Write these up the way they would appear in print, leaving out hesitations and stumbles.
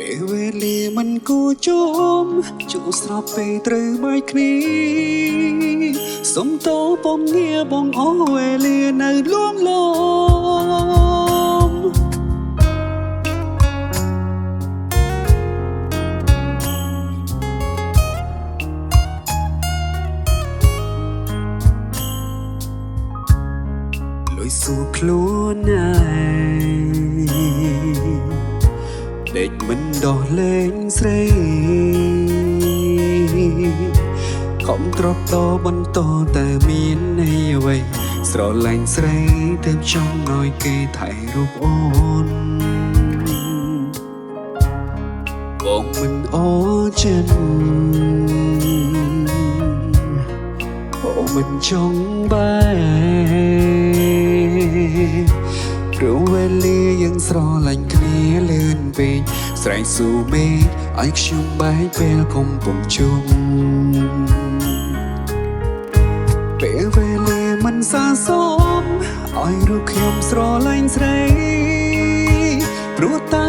ពេលវេលាមិនគួរជុំជួស្របពេលត្រូវបែកគ្នាសុំតោពំងារបងអូវេលានៅលួងលំលុយសួរខ្លួនឯងដេកមិនដោះលែងស្រីខំទ្របតបន្តតែមានន័យអ្វីស្រឡាញ់ស្រីទើបចង់ឲ្យគេថែរូបអូនបងមិនអូចិនបងមិនចង់បែព្រោះវេលាយើងស្រឡាញ់គ្នាលឿនពេកស្រែកស៊ូមេឃឲ្យខ្ញុំបែកពេលកំពុងជុំពេលវេលាមិនសាសមឲ្យរូបខ្ញុំស្រឡាញ់ស្រីព្រោះតើ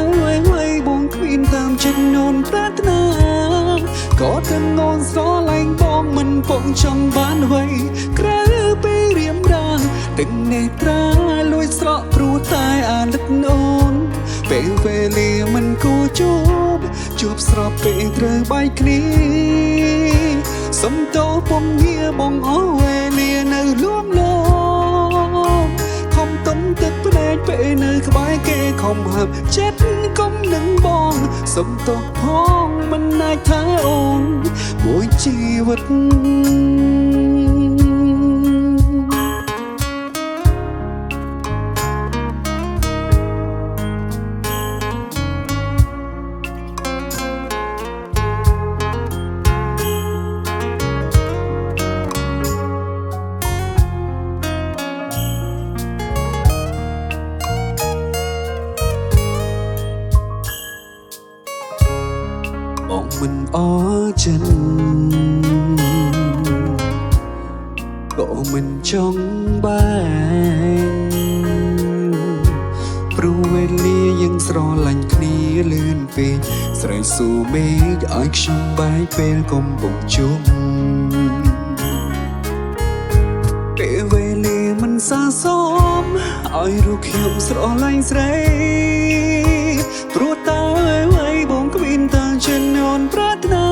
អ្វីបងគ្មានតាមចិត្តនោនប្រាថ្នាក៏ទាំងនោនស្រឡាញ់បងមិនពងចង់បានអ្វីក្រៅពីរៀមរាងទាំងនេត្រាលួចស្រក់ព្រោះតែអាណិតអូនពេលវេលាមិនគួរជួបស្របពេលត្រូវបែកគ្នាសុំតោពំងារបងអូវេលានៅលួងលំខំទុំទឹកភ្នែកពេលនៅក្បែរគេខំហាប់ចិត្តកុំនឹងបងសុំតោផងមិនអាចថាអូនមួយជីវិតបងមិនអចិនក៏មិនចង់បែព្រោះវេលាយើងស្រឡាញ់គ្នាលឿនពេកស្រែកស៊ូមេឃឲ្យខ្ញុំបែកពេលកំពុងជុំពេលវេលាមិនសាសមឲ្យរូបខ្ញុំស្រឡាញ់ស្រីព្រោះតើអ្វីបងគ្មានតាចិត្តនោនប្រាថ្នា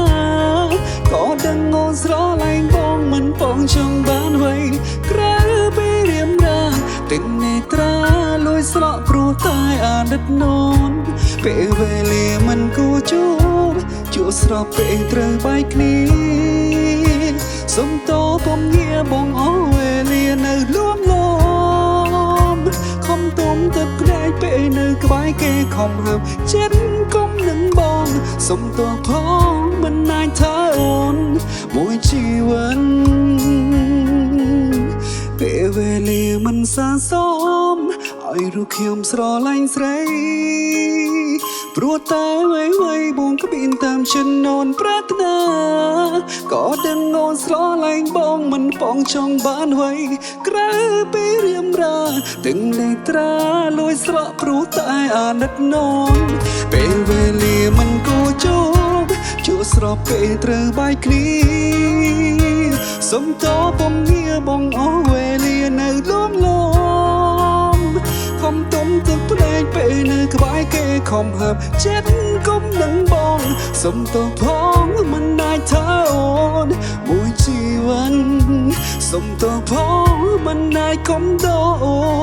ក៏ដឹងអូនស្រឡាញ់បងមិនពងចង់បានអ្វីក្រៅពីរៀមរាទាំងនេត្រាលួចស្រក់ព្រោះតែអាណិតនោនពេលវេលាមិនគួរជួស្របពេលត្រូវបែកគ្នាសុំតោពំងារបងអូវេលានៅលួងលំខំទុំទឹកភ្នែកពេលនៅក្បែរគេខំហាប់ចិត្តកុំនឹងបងសុំតោផងមិនអាចថាអូនមួយជីវិតពេលវេលាមិនសាសមឲ្យរូបខ្ញុំស្រឡាញ់ស្រីព្រោះតែអ្វីបងគ្មានតាមចិត្តនោនប្រាថ្នាក៏ដឹងអូនស្រឡាញ់បងមិនពងចង់បានអ្វីក្រៅពីរៀមរាទាំងនេត្រាលួចស្រក់ព្រោះតែអាណិតនោនពេលវេលាមិនគួរជួស្របពេលត្រូវបែកគ្នាសុំតោពំងារបងអូវេលានៅលួងលំខំទុំទឹកភ្នែកពេលនៅក្បែរគេខំហាប់ចិត្តកុំនឹងបងសុំតោផងមិនអាចថាអូនមួយជីវិតសុំតោផងមិនអាចកុំដោអូ